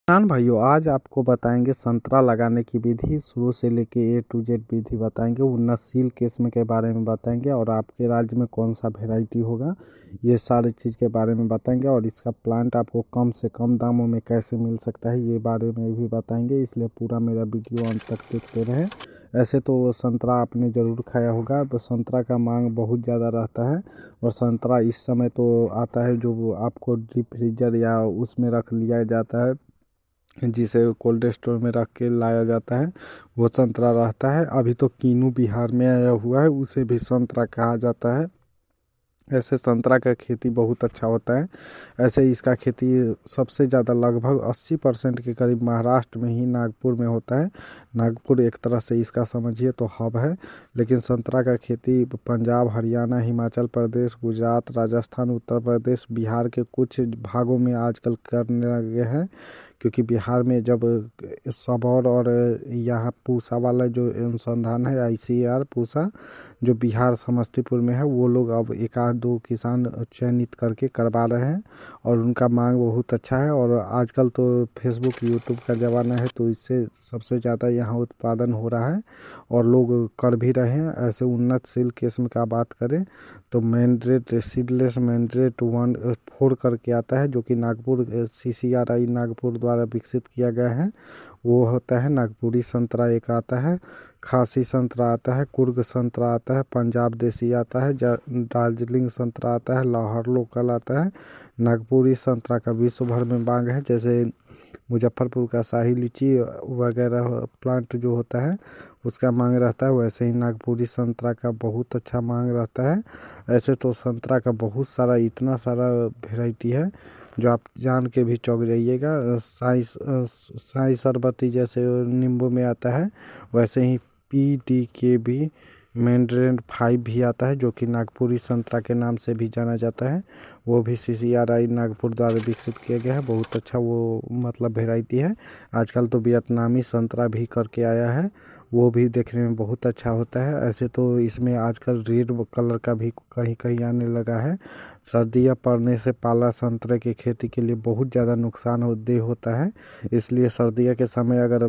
किसान भाइयों, आज आपको बताएंगे संतरा लगाने की विधि शुरू से लेके ए टू जेड विधि बताएंगे। उन्नतशील किस्म के बारे में बताएंगे और आपके राज्य में कौन सा वैरायटी होगा, ये सारी चीज़ के बारे में बताएंगे। और इसका प्लांट आपको कम से कम दामों में कैसे मिल सकता है, ये बारे में भी बताएंगे। इसलिए पूरा मेरा वीडियो अंत तक देखते रहें। ऐसे तो संतरा आपने ज़रूर खाया होगा, तो संतरा का मांग बहुत ज़्यादा रहता है। और संतरा इस समय तो आता है जो आपको डीप फ्रीजर या उसमें रख लिया जाता है, जिसे कोल्ड स्टोर में रख के लाया जाता है, वो संतरा रहता है। अभी तो कीनू बिहार में आया हुआ है, उसे भी संतरा कहा जाता है। ऐसे संतरा का खेती बहुत अच्छा होता है। ऐसे इसका खेती सबसे ज़्यादा लगभग 80% के करीब महाराष्ट्र में ही, नागपुर में होता है। नागपुर एक तरह से इसका समझिए तो हब है। लेकिन संतरा का खेती पंजाब, हरियाणा, हिमाचल प्रदेश, गुजरात, राजस्थान, उत्तर प्रदेश, बिहार के कुछ भागों में आजकल करने लगे हैं। क्योंकि बिहार में जब सबौर और यहाँ पूसा वाला जो अनुसंधान है, ICAR पूसा, जो बिहार समस्तीपुर में है, वो लोग अब एक आध दो किसान चयनित करके करवा रहे हैं और उनका मांग बहुत अच्छा है। और आजकल तो फेसबुक यूट्यूब का ज़माना है, तो इससे सबसे ज़्यादा यहाँ उत्पादन हो रहा है और लोग कर भी रहे हैं। ऐसे उन्नतशील किस्म का बात करें तो मैंड्रेट, सीडलेस मैंड्रेट 1-4 करके आता है, जो कि नागपुर CCRI नागपुर द्वारा विकसित किया गया है। वो होता है नागपुरी संतरा। एक आता है खासी संतरा, आता है कुर्ग संतरा, आता है पंजाब देसी, आता है दार्जिलिंग संतरा, आता है लाहौर लोकल, आता है नागपुरी संतरा का विश्व भर में मांग है। जैसे मुजफ्फरपुर का शाही लीची वगैरह प्लांट जो होता है उसका मांग रहता है, वैसे ही नागपुरी संतरा का बहुत अच्छा मांग रहता है। ऐसे तो संतरा का बहुत सारा, इतना सारा वेराइटी है जो आप जान के भी चौंक जाइएगा। साई शरबती जैसे नींबू में आता है, वैसे ही PDKB मैंड्रेट 5 भी आता है, जो कि नागपुरी संतरा के नाम से भी जाना जाता है। वो भी CCRI नागपुर द्वारा विकसित किया गया है। बहुत अच्छा वो मतलब वेराइटी है। आजकल तो वियतनामी संतरा भी करके आया है, वो भी देखने में बहुत अच्छा होता है। ऐसे तो इसमें आजकल रेड कलर का भी कहीं कहीं आने लगा है। सर्दियाँ पड़ने से पाला संतरे की खेती के लिए बहुत ज़्यादा नुकसानदेह होता है। इसलिए सर्दियों के समय अगर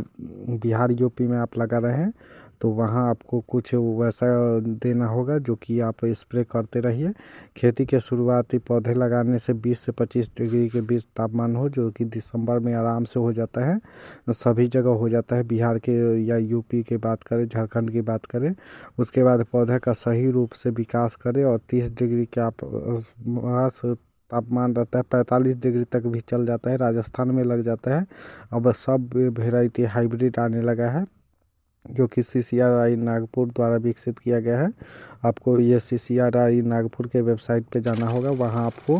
बिहार UP में आप लगा रहे हैं तो वहाँ आपको कुछ वैसा देना होगा जो कि आप स्प्रे करते रहिए। खेती के शुरुआती पौधे लगाने से 20 से 25 डिग्री के बीच तापमान हो, जो कि दिसंबर में आराम से हो जाता है, सभी जगह हो जाता है। बिहार के या UP की बात करें, झारखंड की बात करें, उसके बाद पौधे का सही रूप से विकास करें और 30 डिग्री के आसपास तापमान रहता है। 45 डिग्री तक भी चल जाता है, राजस्थान में लग जाता है। अब सब वेराइटी हाइब्रिड आने लगा है, जो कि CCRI नागपुर द्वारा विकसित किया गया है। आपको ये CCRI नागपुर के वेबसाइट पे जाना होगा, वहाँ आपको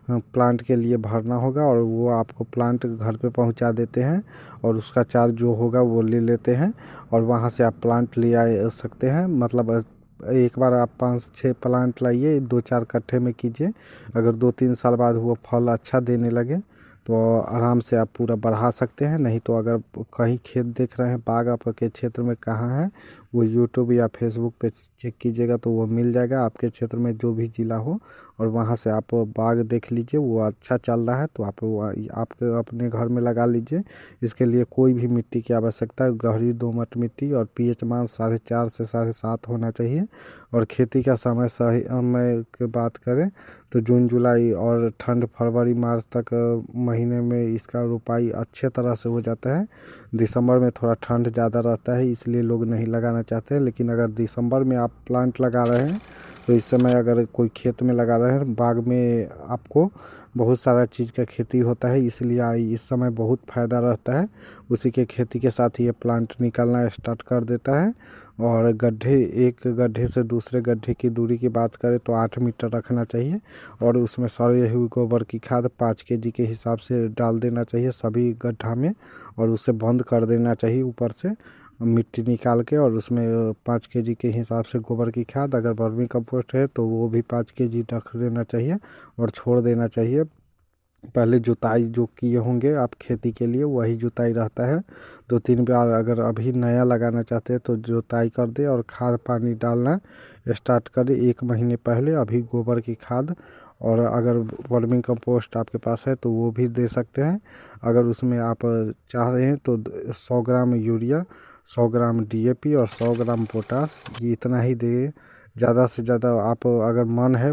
प्लांट के लिए भरना होगा और वो आपको प्लांट घर पे पहुंचा देते हैं और उसका चार्ज जो होगा वो ले लेते हैं। और वहाँ से आप प्लांट ले आ सकते हैं। मतलब एक बार आप 5-6 प्लांट लाइए, 2-4 कट्ठे में कीजिए। अगर 2-3 साल बाद वो फल अच्छा देने लगे तो आराम से आप पूरा बढ़ा सकते हैं। नहीं तो अगर कहीं खेत देख रहे हैं, बाग आपके क्षेत्र में कहाँ है, वो यूट्यूब या फेसबुक पे चेक कीजिएगा तो वो मिल जाएगा आपके क्षेत्र में, जो भी ज़िला हो। और वहाँ से आप बाग देख लीजिए, वो अच्छा चल रहा है तो आप वो आपके अपने घर में लगा लीजिए। इसके लिए कोई भी मिट्टी की आवश्यकता है, गहरी दोमट मिट्टी और pH मान 4.5 से 7.5 होना चाहिए। और खेती का समय सही समय की बात करें तो जून जुलाई और ठंड फरवरी मार्च तक महीने में इसका रोपाई अच्छे तरह से हो जाता है। दिसंबर में थोड़ा ठंड ज़्यादा रहता है, इसलिए लोग नहीं लगाना चाहते हैं। लेकिन अगर दिसंबर में आप प्लांट लगा रहे हैं तो इस समय अगर कोई खेत में लगा रहे हैं, बाग में आपको बहुत सारा चीज़ का खेती होता है, इसलिए इस समय बहुत फ़ायदा रहता है। उसी के खेती के साथ ये प्लांट निकलना स्टार्ट कर देता है। और गड्ढे, एक गड्ढे से दूसरे गड्ढे की दूरी की बात करें तो 8 मीटर रखना चाहिए और उसमें सड़ी हुई गोबर की खाद 5 kg के हिसाब से डाल देना चाहिए सभी गड्ढा में। और उसे बंद कर देना चाहिए ऊपर से मिट्टी निकाल के, और उसमें 5 kg के हिसाब से गोबर की खाद, अगर वर्मी कंपोस्ट है तो वो भी 5 kg रख देना चाहिए और छोड़ देना चाहिए। पहले जुताई जो किए होंगे आप खेती के लिए, वही जुताई रहता है। 2-3 बार अगर अभी नया लगाना चाहते हैं तो जुताई कर दे और खाद पानी डालना स्टार्ट करें 1 महीने पहले। अभी गोबर की खाद और अगर वर्मी कंपोस्ट आपके पास है तो वो भी दे सकते हैं। अगर उसमें आप चाह रहे हैं तो 100 ग्राम यूरिया, 100 ग्राम DAP और 100 ग्राम पोटास, ये इतना ही दे। ज़्यादा से ज़्यादा आप अगर मन है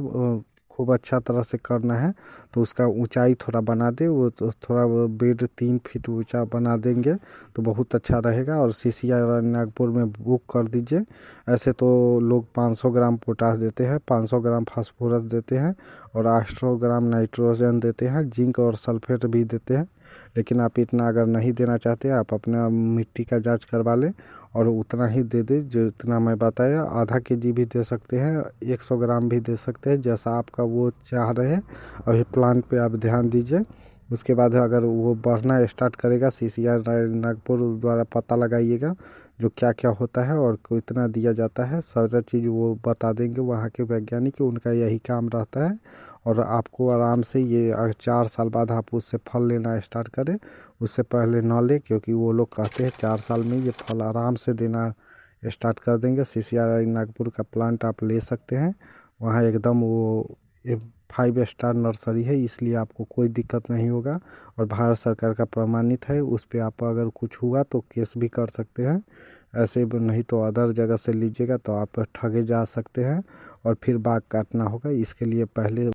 खूब अच्छा तरह से करना है तो उसका ऊंचाई थोड़ा बना दे, वो तो थोड़ा वो बेड 3 फीट ऊंचा बना देंगे तो बहुत अच्छा रहेगा। और CCR नागपुर में बुक कर दीजिए। ऐसे तो लोग 500 ग्राम पोटास देते हैं, 500 ग्राम फास्फोरस देते हैं और 800 ग्राम नाइट्रोजन देते हैं, जिंक और सल्फेट भी देते हैं। लेकिन आप इतना अगर नहीं देना चाहते, आप अपना मिट्टी का जांच करवा लें और उतना ही दे दें जो इतना मैं बताया। आधा KG भी दे सकते हैं, 100 ग्राम भी दे सकते हैं, जैसा आपका वो चाह रहे हैं। अभी प्लांट पे आप ध्यान दीजिए। उसके बाद अगर वो बढ़ना स्टार्ट करेगा, CCR नागपुर द्वारा पता लगाइएगा जो क्या क्या होता है और कितना दिया जाता है, सारा चीज़ वो बता देंगे वहाँ के वैज्ञानिक, उनका यही काम रहता है। और आपको आराम से ये 4 साल बाद आप उससे फल लेना स्टार्ट करें, उससे पहले ना ले, क्योंकि वो लोग कहते हैं 4 साल में ये फल आराम से देना स्टार्ट कर देंगे। CCR नागपुर का प्लांट आप ले सकते हैं, वहाँ एकदम वो 5 स्टार नर्सरी है, इसलिए आपको कोई दिक्कत नहीं होगा। और भारत सरकार का प्रमाणित है, उस पर आप अगर कुछ हुआ तो केस भी कर सकते हैं। ऐसे नहीं तो अदर जगह से लीजिएगा तो आप ठगे जा सकते हैं और फिर बाग काटना होगा। इसके लिए पहले